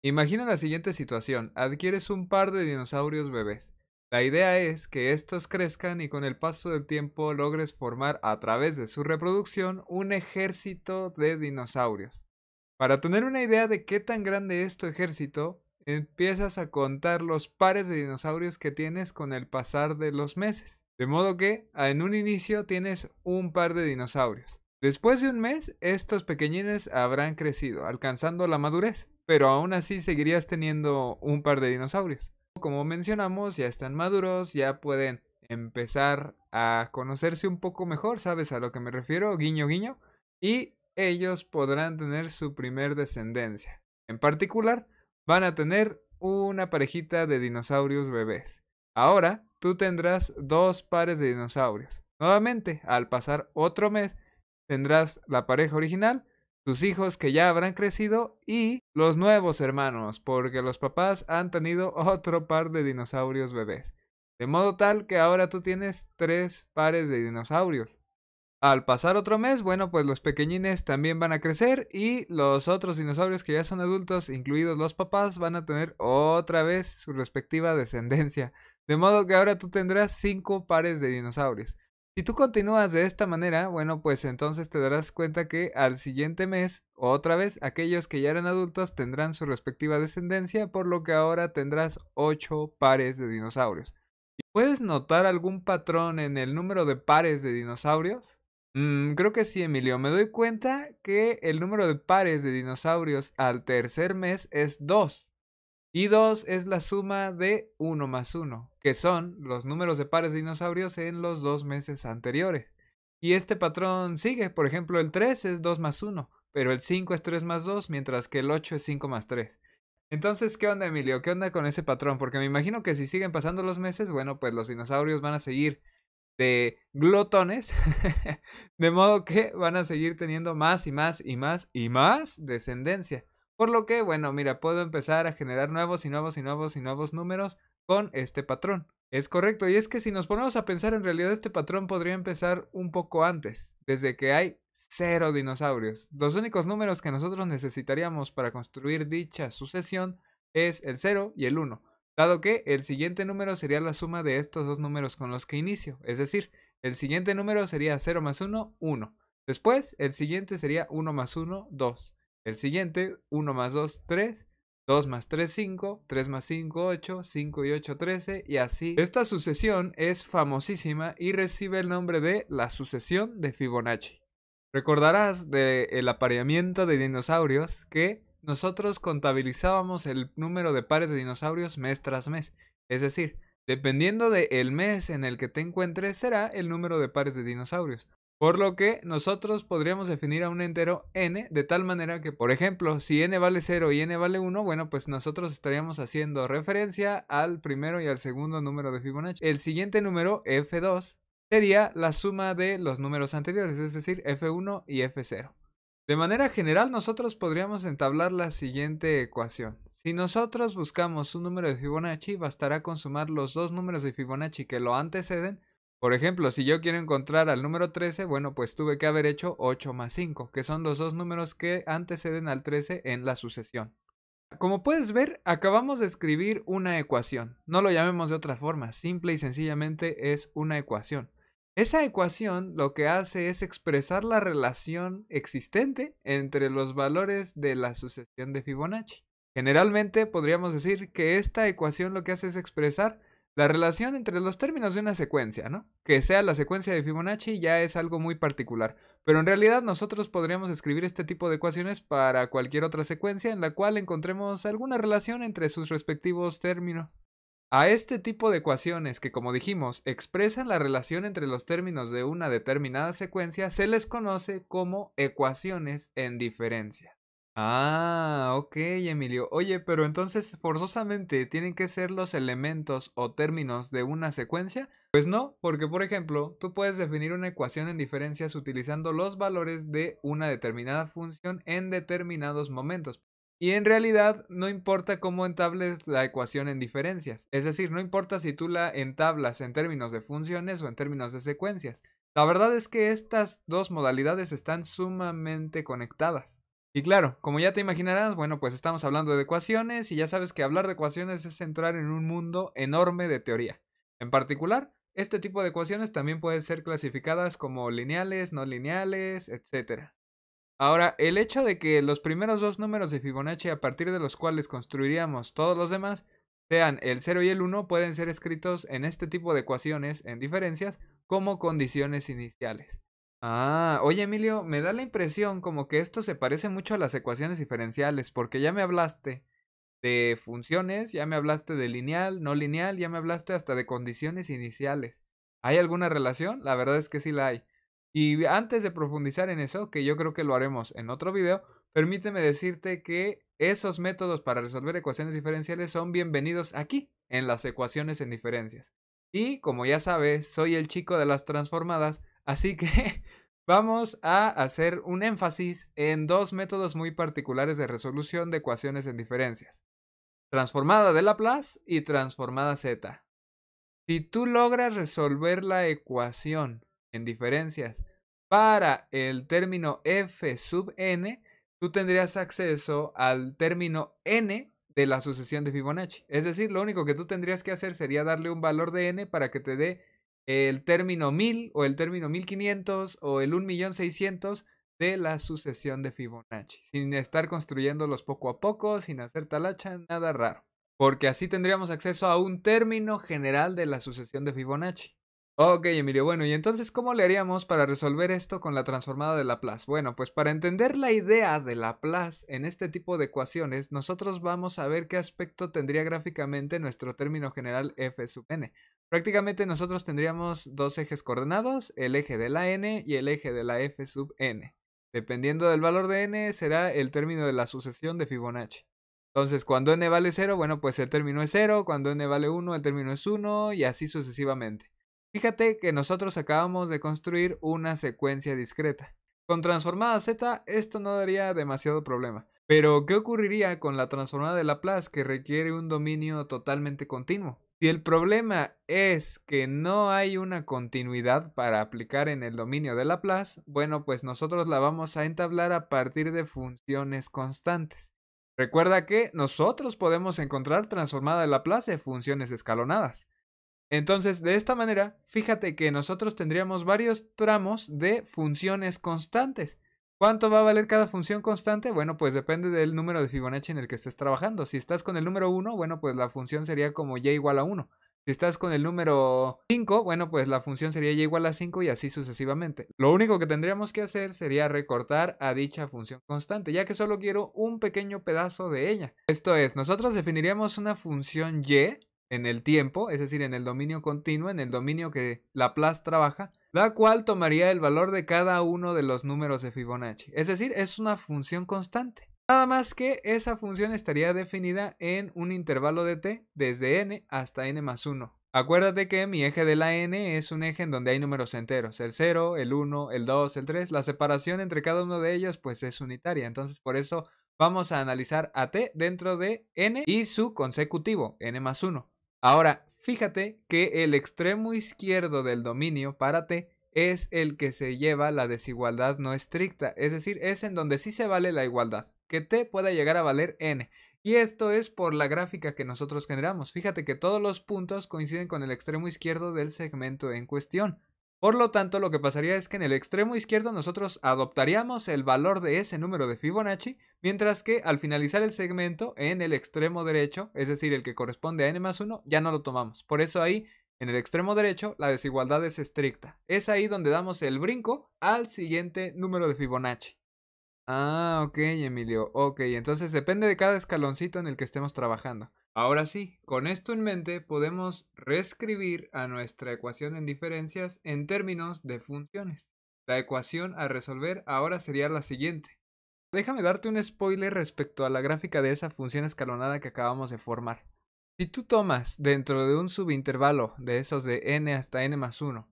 Imagina la siguiente situación, adquieres un par de dinosaurios bebés. La idea es que estos crezcan y con el paso del tiempo logres formar a través de su reproducción un ejército de dinosaurios. Para tener una idea de qué tan grande es tu ejército, empiezas a contar los pares de dinosaurios que tienes con el pasar de los meses. De modo que, en un inicio tienes un par de dinosaurios. Después de un mes, estos pequeñines habrán crecido, alcanzando la madurez, pero aún así seguirías teniendo un par de dinosaurios. Como mencionamos, ya están maduros, ya pueden empezar a conocerse un poco mejor, ¿sabes a lo que me refiero? Guiño, guiño. Y ellos podrán tener su primer descendencia. En particular, van a tener una parejita de dinosaurios bebés. Ahora, tú tendrás dos pares de dinosaurios. Nuevamente, al pasar otro mes, tendrás la pareja original, tus hijos que ya habrán crecido y los nuevos hermanos, porque los papás han tenido otro par de dinosaurios bebés. De modo tal que ahora tú tienes tres pares de dinosaurios. Al pasar otro mes, bueno, pues los pequeñines también van a crecer y los otros dinosaurios que ya son adultos, incluidos los papás, van a tener otra vez su respectiva descendencia. De modo que ahora tú tendrás 5 pares de dinosaurios. Si tú continúas de esta manera, bueno, pues entonces te darás cuenta que al siguiente mes, otra vez, aquellos que ya eran adultos tendrán su respectiva descendencia, por lo que ahora tendrás 8 pares de dinosaurios. ¿Puedes notar algún patrón en el número de pares de dinosaurios? Creo que sí, Emilio. Me doy cuenta que el número de pares de dinosaurios al tercer mes es 2. Y 2 es la suma de 1 más 1, que son los números de pares de dinosaurios en los 2 meses anteriores. Y este patrón sigue. Por ejemplo, el 3 es 2 más 1, pero el 5 es 3 más 2, mientras que el 8 es 5 más 3. Entonces, ¿qué onda, Emilio? ¿Qué onda con ese patrón? Porque me imagino que si siguen pasando los meses, bueno, pues los dinosaurios van a seguir de glotones, de modo que van a seguir teniendo más y más y más y más descendencia. Por lo que, bueno, mira, puedo empezar a generar nuevos y nuevos y nuevos y nuevos números con este patrón. Es correcto, y es que si nos ponemos a pensar, en realidad este patrón podría empezar un poco antes, desde que hay 0 dinosaurios. Los únicos números que nosotros necesitaríamos para construir dicha sucesión es el 0 y el 1, dado que el siguiente número sería la suma de estos dos números con los que inicio, es decir, el siguiente número sería 0 más 1, 1. Después, el siguiente sería 1 más 1, 2. El siguiente, 1 más 2, 3. 2 más 3, 5, 3 más 5, 8, 5 y 8, 13, y así. Esta sucesión es famosísima y recibe el nombre de la sucesión de Fibonacci. Recordarás del apareamiento de dinosaurios que nosotros contabilizábamos el número de pares de dinosaurios mes tras mes. Es decir, dependiendo del mes en el que te encuentres, será el número de pares de dinosaurios. Por lo que nosotros podríamos definir a un entero n de tal manera que, por ejemplo, si n vale 0 y n vale 1, bueno, pues nosotros estaríamos haciendo referencia al primero y al segundo número de Fibonacci. El siguiente número, f2, sería la suma de los números anteriores, es decir, f1 y f0. De manera general, nosotros podríamos entablar la siguiente ecuación. Si nosotros buscamos un número de Fibonacci, bastará con sumar los dos números de Fibonacci que lo anteceden. Por ejemplo, si yo quiero encontrar al número 13, bueno, pues tuve que haber hecho 8 más 5, que son los dos números que anteceden al 13 en la sucesión. Como puedes ver, acabamos de escribir una ecuación. No lo llamemos de otra forma, simple y sencillamente es una ecuación. Esa ecuación lo que hace es expresar la relación existente entre los valores de la sucesión de Fibonacci. Generalmente podríamos decir que esta ecuación lo que hace es expresar la relación entre los términos de una secuencia, ¿no? Que sea la secuencia de Fibonacci ya es algo muy particular, pero en realidad nosotros podríamos escribir este tipo de ecuaciones para cualquier otra secuencia en la cual encontremos alguna relación entre sus respectivos términos. A este tipo de ecuaciones que, como dijimos, expresan la relación entre los términos de una determinada secuencia, se les conoce como ecuaciones en diferencia. Ah, ok, Emilio. Oye, pero entonces forzosamente tienen que ser los elementos o términos de una secuencia. Pues no, porque por ejemplo, tú puedes definir una ecuación en diferencias utilizando los valores de una determinada función en determinados momentos. Y en realidad no importa cómo entables la ecuación en diferencias. Es decir, no importa si tú la entablas en términos de funciones o en términos de secuencias. La verdad es que estas dos modalidades están sumamente conectadas. Y claro, como ya te imaginarás, bueno, pues estamos hablando de ecuaciones y ya sabes que hablar de ecuaciones es entrar en un mundo enorme de teoría. En particular, este tipo de ecuaciones también pueden ser clasificadas como lineales, no lineales, etcétera. Ahora, el hecho de que los primeros dos números de Fibonacci a partir de los cuales construiríamos todos los demás sean el 0 y el 1 pueden ser escritos en este tipo de ecuaciones en diferencias como condiciones iniciales. Ah, oye Emilio, me da la impresión como que esto se parece mucho a las ecuaciones diferenciales, porque ya me hablaste de funciones, ya me hablaste de lineal, no lineal, ya me hablaste hasta de condiciones iniciales. ¿Hay alguna relación? La verdad es que sí la hay. Y antes de profundizar en eso, que yo creo que lo haremos en otro video, permíteme decirte que esos métodos para resolver ecuaciones diferenciales son bienvenidos aquí, en las ecuaciones en diferencias. Y como ya sabes, soy el chico de las transformadas, así que vamos a hacer un énfasis en dos métodos muy particulares de resolución de ecuaciones en diferencias: transformada de Laplace y transformada Z. Si tú logras resolver la ecuación en diferencias para el término f sub n, tú tendrías acceso al término n de la sucesión de Fibonacci. Es decir, lo único que tú tendrías que hacer sería darle un valor de n para que te dé el término 1000 o el término 1500 o el 1.600.000 de la sucesión de Fibonacci, sin estar construyéndolos poco a poco, sin hacer talacha, nada raro, porque así tendríamos acceso a un término general de la sucesión de Fibonacci. Ok, Emilio, bueno, y entonces, ¿cómo le haríamos para resolver esto con la transformada de Laplace? Bueno, pues para entender la idea de Laplace en este tipo de ecuaciones, nosotros vamos a ver qué aspecto tendría gráficamente nuestro término general f sub n. Prácticamente nosotros tendríamos dos ejes coordenados, el eje de la n y el eje de la f sub n. Dependiendo del valor de n, será el término de la sucesión de Fibonacci. Entonces, cuando n vale 0, bueno, pues el término es 0, cuando n vale 1, el término es 1 y así sucesivamente. Fíjate que nosotros acabamos de construir una secuencia discreta. Con transformada z esto no daría demasiado problema. Pero, ¿qué ocurriría con la transformada de Laplace que requiere un dominio totalmente continuo? Si el problema es que no hay una continuidad para aplicar en el dominio de Laplace, bueno, pues nosotros la vamos a entablar a partir de funciones constantes. Recuerda que nosotros podemos encontrar transformada de Laplace de funciones escalonadas. Entonces, de esta manera, fíjate que nosotros tendríamos varios tramos de funciones constantes. ¿Cuánto va a valer cada función constante? Bueno, pues depende del número de Fibonacci en el que estés trabajando. Si estás con el número 1, bueno, pues la función sería como y igual a 1. Si estás con el número 5, bueno, pues la función sería y igual a 5 y así sucesivamente. Lo único que tendríamos que hacer sería recortar a dicha función constante, ya que solo quiero un pequeño pedazo de ella. Esto es, nosotros definiríamos una función y en el tiempo, es decir, en el dominio continuo, en el dominio que Laplace trabaja, la cual tomaría el valor de cada uno de los números de Fibonacci. Es decir, es una función constante. Nada más que esa función estaría definida en un intervalo de t desde n hasta n más 1. Acuérdate que mi eje de la n es un eje en donde hay números enteros, el 0, el 1, el 2, el 3. La separación entre cada uno de ellos pues es unitaria, entonces por eso vamos a analizar a t dentro de n y su consecutivo, n más 1. Ahora, fíjate que el extremo izquierdo del dominio para t es el que se lleva la desigualdad no estricta, es decir, es en donde sí se vale la igualdad, que t pueda llegar a valer n. Y esto es por la gráfica que nosotros generamos. Fíjate que todos los puntos coinciden con el extremo izquierdo del segmento en cuestión. Por lo tanto, lo que pasaría es que en el extremo izquierdo nosotros adoptaríamos el valor de ese número de Fibonacci, mientras que al finalizar el segmento en el extremo derecho, es decir, el que corresponde a n más 1, ya no lo tomamos. Por eso ahí, en el extremo derecho, la desigualdad es estricta. Es ahí donde damos el brinco al siguiente número de Fibonacci. Ah, ok, Emilio. Ok, entonces depende de cada escaloncito en el que estemos trabajando. Ahora sí, con esto en mente podemos reescribir a nuestra ecuación en diferencias en términos de funciones. La ecuación a resolver ahora sería la siguiente. Déjame darte un spoiler respecto a la gráfica de esa función escalonada que acabamos de formar. Si tú tomas dentro de un subintervalo de esos de n hasta n más 1,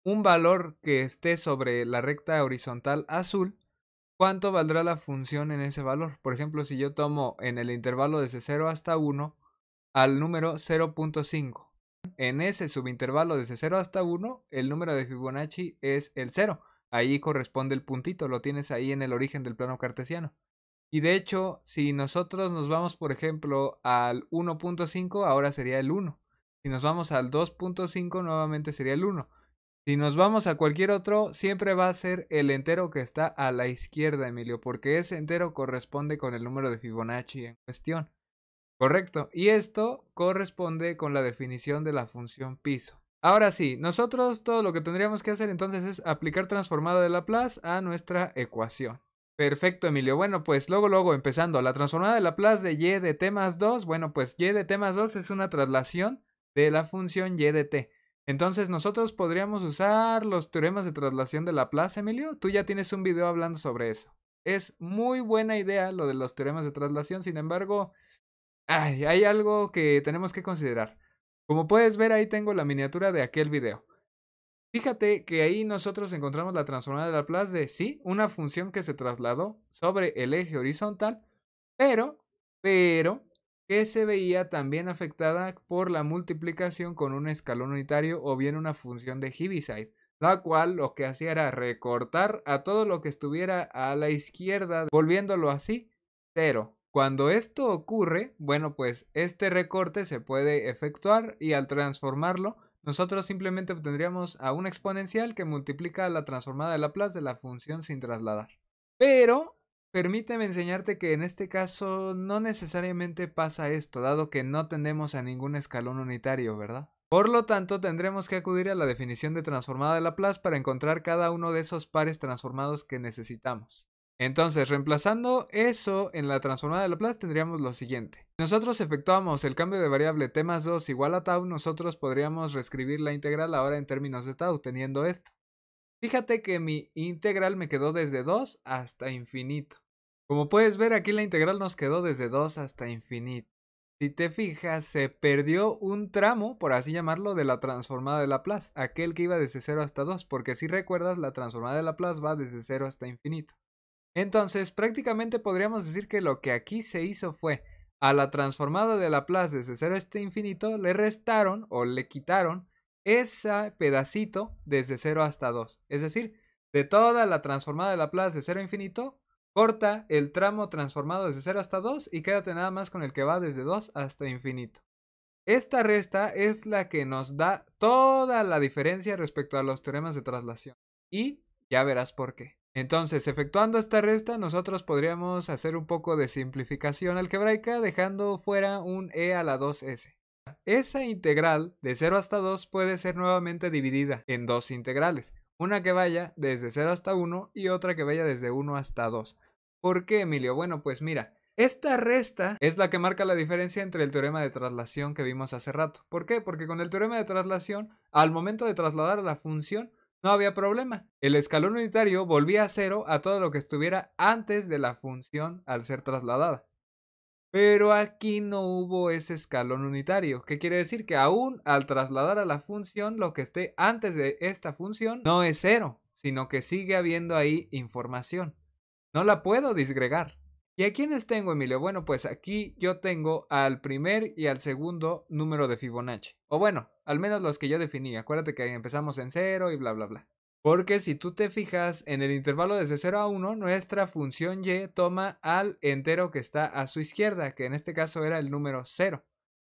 un valor que esté sobre la recta horizontal azul, ¿cuánto valdrá la función en ese valor? Por ejemplo, si yo tomo en el intervalo desde 0 hasta 1 al número 0.5. En ese subintervalo desde 0 hasta 1, el número de Fibonacci es el 0. Ahí corresponde el puntito, lo tienes ahí en el origen del plano cartesiano. Y de hecho, si nosotros nos vamos, por ejemplo, al 1.5, ahora sería el 1. Si nos vamos al 2.5, nuevamente sería el 1. Si nos vamos a cualquier otro, siempre va a ser el entero que está a la izquierda, Emilio, porque ese entero corresponde con el número de Fibonacci en cuestión. Correcto. Y esto corresponde con la definición de la función piso. Ahora sí, nosotros todo lo que tendríamos que hacer entonces es aplicar transformada de Laplace a nuestra ecuación. Perfecto, Emilio. Bueno, pues luego empezando. La transformada de Laplace de y de t más 2. Bueno, pues y de t más 2 es una traslación de la función y de t. Entonces nosotros podríamos usar los teoremas de traslación de Laplace, Emilio. Tú ya tienes un video hablando sobre eso. Es muy buena idea lo de los teoremas de traslación. Sin embargo, hay algo que tenemos que considerar. Como puedes ver, ahí tengo la miniatura de aquel video. Fíjate que ahí nosotros encontramos la transformada de Laplace de, sí, una función que se trasladó sobre el eje horizontal, pero, que se veía también afectada por la multiplicación con un escalón unitario o bien una función de Heaviside, la cual lo que hacía era recortar a todo lo que estuviera a la izquierda, volviéndolo así, cero. Cuando esto ocurre, bueno, pues este recorte se puede efectuar y al transformarlo, nosotros simplemente obtendríamos a una exponencial que multiplica la transformada de Laplace de la función sin trasladar. Pero permíteme enseñarte que en este caso no necesariamente pasa esto, dado que no tendemos a ningún escalón unitario, ¿verdad? Por lo tanto, tendremos que acudir a la definición de transformada de Laplace para encontrar cada uno de esos pares transformados que necesitamos. Entonces, reemplazando eso en la transformada de Laplace tendríamos lo siguiente. Si nosotros efectuamos el cambio de variable t más 2 igual a tau, nosotros podríamos reescribir la integral ahora en términos de tau, teniendo esto. Fíjate que mi integral me quedó desde 2 hasta infinito. Como puedes ver, aquí la integral nos quedó desde 2 hasta infinito. Si te fijas, se perdió un tramo, por así llamarlo, de la transformada de Laplace, aquel que iba desde 0 hasta 2, porque si recuerdas, la transformada de Laplace va desde 0 hasta infinito. Entonces, prácticamente podríamos decir que lo que aquí se hizo fue, a la transformada de Laplace desde 0 hasta infinito, le restaron o le quitaron ese pedacito desde 0 hasta 2. Es decir, de toda la transformada de Laplace de 0 a infinito, corta el tramo transformado desde 0 hasta 2 y quédate nada más con el que va desde 2 hasta infinito. Esta resta es la que nos da toda la diferencia respecto a los teoremas de traslación. Y ya verás por qué. Entonces, efectuando esta resta, nosotros podríamos hacer un poco de simplificación algebraica dejando fuera un e a la 2s. Esa integral de 0 hasta 2 puede ser nuevamente dividida en dos integrales, una que vaya desde 0 hasta 1 y otra que vaya desde 1 hasta 2. ¿Por qué, Emilio? Bueno, pues mira, esta resta es la que marca la diferencia entre el teorema de traslación que vimos hace rato. ¿Por qué? Porque con el teorema de traslación, al momento de trasladar a la función, no había problema. El escalón unitario volvía a 0 a todo lo que estuviera antes de la función al ser trasladada. Pero aquí no hubo ese escalón unitario. ¿Qué quiere decir? Que aún al trasladar a la función, lo que esté antes de esta función no es 0, sino que sigue habiendo ahí información. No la puedo disgregar. ¿Y a quiénes tengo, Emilio? Bueno, pues aquí yo tengo al primer y al segundo número de Fibonacci. O bueno, al menos los que yo definí. Acuérdate que empezamos en 0 y bla, bla, bla. Porque si tú te fijas, en el intervalo desde 0 a 1, nuestra función y toma al entero que está a su izquierda, que en este caso era el número 0.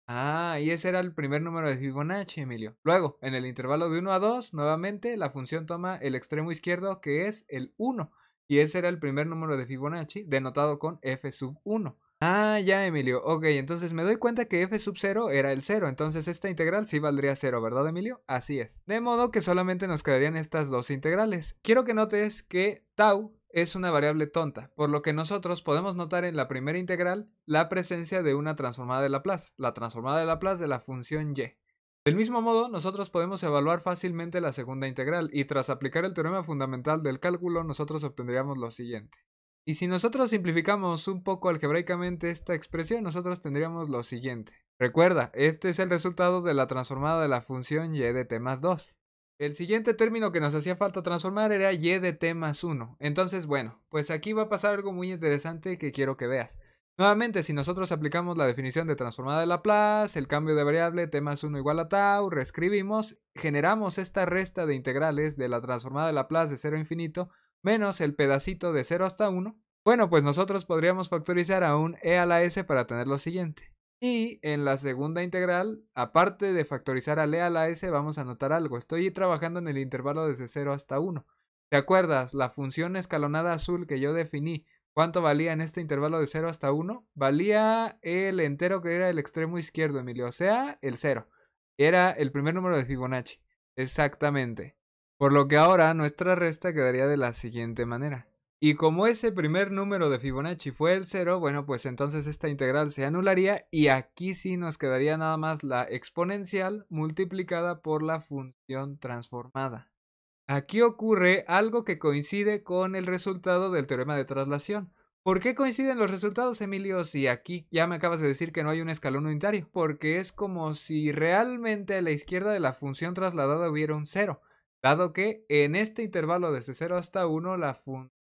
Ah, y ese era el primer número de Fibonacci, Emilio. Luego, en el intervalo de 1 a 2, nuevamente la función toma el extremo izquierdo, que es el 1. Y ese era el primer número de Fibonacci, denotado con f sub 1. Ah, ya, Emilio. Ok, entonces me doy cuenta que f sub 0 era el 0. Entonces esta integral sí valdría 0, ¿verdad, Emilio? Así es. De modo que solamente nos quedarían estas dos integrales. Quiero que notes que tau es una variable tonta, por lo que nosotros podemos notar en la primera integral la presencia de una transformada de Laplace, la transformada de Laplace de la función y. Del mismo modo, nosotros podemos evaluar fácilmente la segunda integral y tras aplicar el teorema fundamental del cálculo, nosotros obtendríamos lo siguiente. Y si nosotros simplificamos un poco algebraicamente esta expresión, nosotros tendríamos lo siguiente. Recuerda, este es el resultado de la transformada de la función y de t más 2. El siguiente término que nos hacía falta transformar era y de t más 1. Entonces, bueno, pues aquí va a pasar algo muy interesante que quiero que veas. Nuevamente, si nosotros aplicamos la definición de transformada de Laplace, el cambio de variable t más 1 igual a tau, reescribimos, generamos esta resta de integrales de la transformada de Laplace de 0 a infinito, menos el pedacito de 0 hasta 1, Bueno, pues nosotros podríamos factorizar a un e a la s para tener lo siguiente. Y en la segunda integral, aparte de factorizar al e a la s, vamos a notar algo. Estoy trabajando en el intervalo desde 0 hasta 1. ¿Te acuerdas? La función escalonada azul que yo definí, ¿cuánto valía en este intervalo de 0 hasta 1? Valía el entero que era el extremo izquierdo, Emilio, o sea, el 0. Era el primer número de Fibonacci. Exactamente. Por lo que ahora nuestra resta quedaría de la siguiente manera. Y como ese primer número de Fibonacci fue el 0, bueno, pues entonces esta integral se anularía y aquí sí nos quedaría nada más la exponencial multiplicada por la función transformada. Aquí ocurre algo que coincide con el resultado del teorema de traslación. ¿Por qué coinciden los resultados, Emilio, si aquí ya me acabas de decir que no hay un escalón unitario? Porque es como si realmente a la izquierda de la función trasladada hubiera un 0, dado que en este intervalo desde 0 hasta 1 la función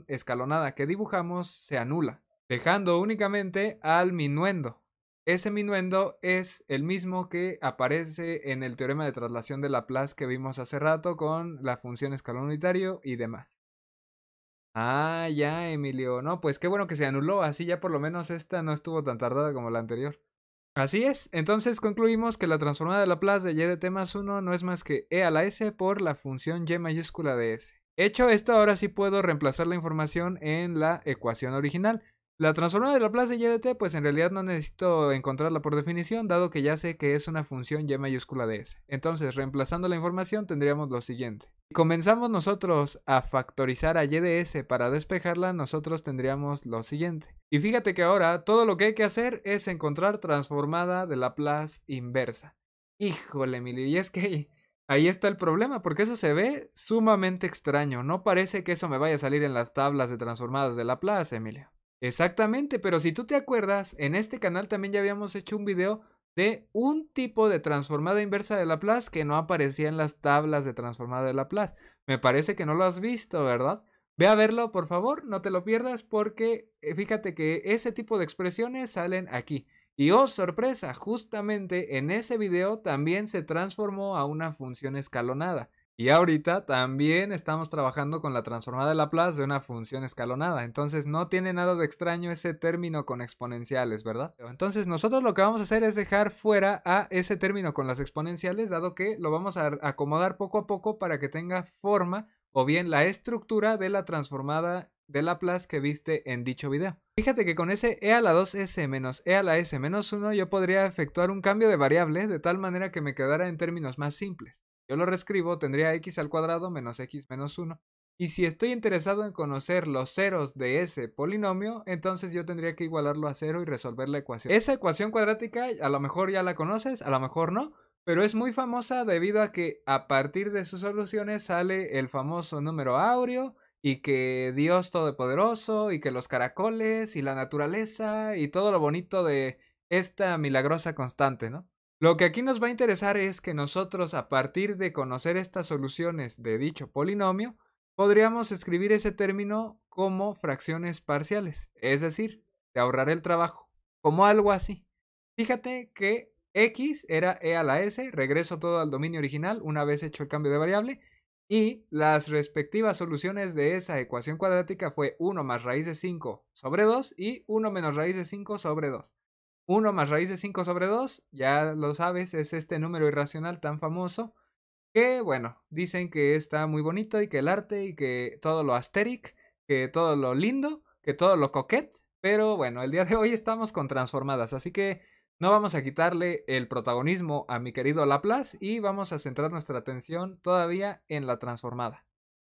escalonada que dibujamos se anula, dejando únicamente al minuendo. Ese minuendo es el mismo que aparece en el teorema de traslación de Laplace que vimos hace rato con la función escalón unitario y demás. Ah, ya, Emilio. No, pues qué bueno que se anuló, así ya por lo menos esta no estuvo tan tardada como la anterior. Así es, entonces concluimos que la transformada de Laplace de y de t más 1 no es más que e a la s por la función y mayúscula de s. Hecho esto, ahora sí puedo reemplazar la información en la ecuación original. La transformada de Laplace de y de t, pues en realidad no necesito encontrarla por definición, dado que ya sé que es una función y mayúscula de s. Entonces, reemplazando la información, tendríamos lo siguiente. Si comenzamos nosotros a factorizar a y de s para despejarla, nosotros tendríamos lo siguiente. Y fíjate que ahora todo lo que hay que hacer es encontrar transformada de Laplace inversa. Híjole, Emilio, y es que ahí está el problema, porque eso se ve sumamente extraño. No parece que eso me vaya a salir en las tablas de transformadas de Laplace, Emilio. Exactamente, pero si tú te acuerdas, en este canal también ya habíamos hecho un video de un tipo de transformada inversa de Laplace que no aparecía en las tablas de transformada de Laplace. Me parece que no lo has visto, ¿verdad? Ve a verlo, por favor, no te lo pierdas porque fíjate que ese tipo de expresiones salen aquí. Y oh, sorpresa, justamente en ese video también se transformó a una función escalonada. Y ahorita también estamos trabajando con la transformada de Laplace de una función escalonada. Entonces no tiene nada de extraño ese término con exponenciales, ¿verdad? Entonces nosotros lo que vamos a hacer es dejar fuera a ese término con las exponenciales, dado que lo vamos a acomodar poco a poco para que tenga forma o bien la estructura de la transformada de Laplace que viste en dicho video. Fíjate que con ese e a la 2s menos e a la s menos 1 yo podría efectuar un cambio de variable de tal manera que me quedara en términos más simples. Yo lo reescribo, tendría x al cuadrado menos x menos 1. Y si estoy interesado en conocer los ceros de ese polinomio, entonces yo tendría que igualarlo a 0 y resolver la ecuación. Esa ecuación cuadrática a lo mejor ya la conoces, a lo mejor no, pero es muy famosa debido a que a partir de sus soluciones sale el famoso número áureo y que Dios Todopoderoso y que los caracoles y la naturaleza y todo lo bonito de esta milagrosa constante, ¿no? Lo que aquí nos va a interesar es que nosotros, a partir de conocer estas soluciones de dicho polinomio, podríamos escribir ese término como fracciones parciales, es decir, te ahorraré el trabajo, como algo así. Fíjate que x era e a la s, regreso todo al dominio original una vez hecho el cambio de variable, y las respectivas soluciones de esa ecuación cuadrática fue 1 más raíz de 5 sobre 2 y 1 menos raíz de 5 sobre 2. 1 más raíz de 5 sobre 2, ya lo sabes, es este número irracional tan famoso que, bueno, dicen que está muy bonito y que el arte y que todo lo asteric, que todo lo lindo, que todo lo coquet, pero bueno, el día de hoy estamos con transformadas, así que no vamos a quitarle el protagonismo a mi querido Laplace y vamos a centrar nuestra atención todavía en la transformada.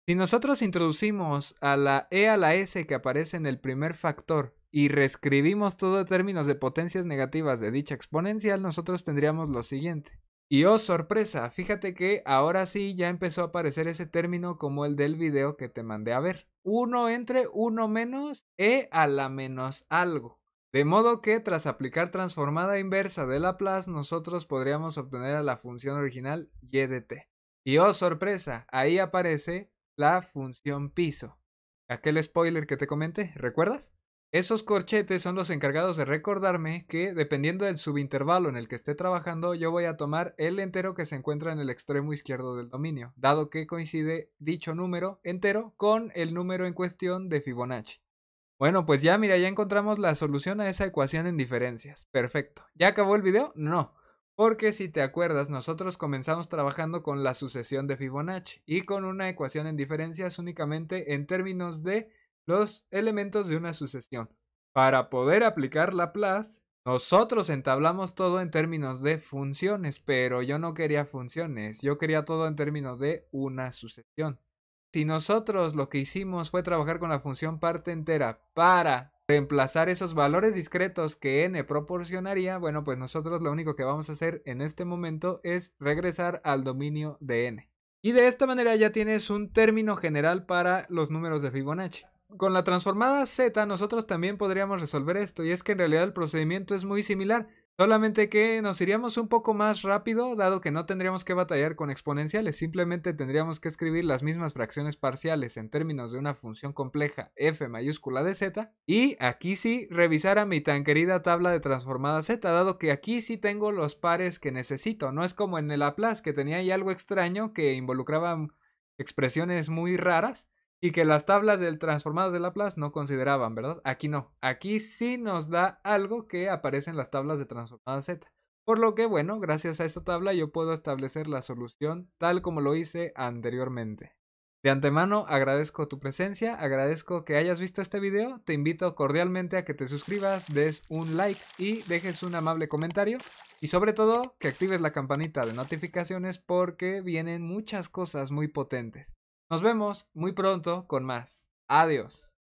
Si nosotros introducimos a la e a la s que aparece en el primer factor y reescribimos todo en términos de potencias negativas de dicha exponencial, nosotros tendríamos lo siguiente. Y oh, sorpresa, fíjate que ahora sí ya empezó a aparecer ese término como el del video que te mandé a ver. 1 entre 1 menos e a la menos algo. De modo que tras aplicar transformada inversa de Laplace, nosotros podríamos obtener a la función original y de t. Y oh, sorpresa, ahí aparece la función piso. Aquel spoiler que te comenté, ¿recuerdas? Esos corchetes son los encargados de recordarme que, dependiendo del subintervalo en el que esté trabajando, yo voy a tomar el entero que se encuentra en el extremo izquierdo del dominio, dado que coincide dicho número entero con el número en cuestión de Fibonacci. Bueno, pues ya mira, ya encontramos la solución a esa ecuación en diferencias. Perfecto. ¿Ya acabó el video? No. Porque si te acuerdas, nosotros comenzamos trabajando con la sucesión de Fibonacci y con una ecuación en diferencias únicamente en términos de los elementos de una sucesión. Para poder aplicar Laplace, nosotros entablamos todo en términos de funciones, pero yo no quería funciones, yo quería todo en términos de una sucesión. Si nosotros lo que hicimos fue trabajar con la función parte entera para reemplazar esos valores discretos que n proporcionaría, bueno, pues nosotros lo único que vamos a hacer en este momento es regresar al dominio de n. Y de esta manera ya tienes un término general para los números de Fibonacci. Con la transformada z nosotros también podríamos resolver esto, y es que en realidad el procedimiento es muy similar, solamente que nos iríamos un poco más rápido, dado que no tendríamos que batallar con exponenciales, simplemente tendríamos que escribir las mismas fracciones parciales en términos de una función compleja f mayúscula de z, y aquí sí revisar a mi tan querida tabla de transformada z, dado que aquí sí tengo los pares que necesito, no es como en el Laplace que tenía ahí algo extraño que involucraba expresiones muy raras, y que las tablas del transformados de Laplace no consideraban, ¿verdad? Aquí no. Aquí sí nos da algo que aparece en las tablas de transformada Z. Por lo que, bueno, gracias a esta tabla yo puedo establecer la solución tal como lo hice anteriormente. De antemano agradezco tu presencia, agradezco que hayas visto este video, te invito cordialmente a que te suscribas, des un like y dejes un amable comentario. Y sobre todo, que actives la campanita de notificaciones porque vienen muchas cosas muy potentes. Nos vemos muy pronto con más. Adiós.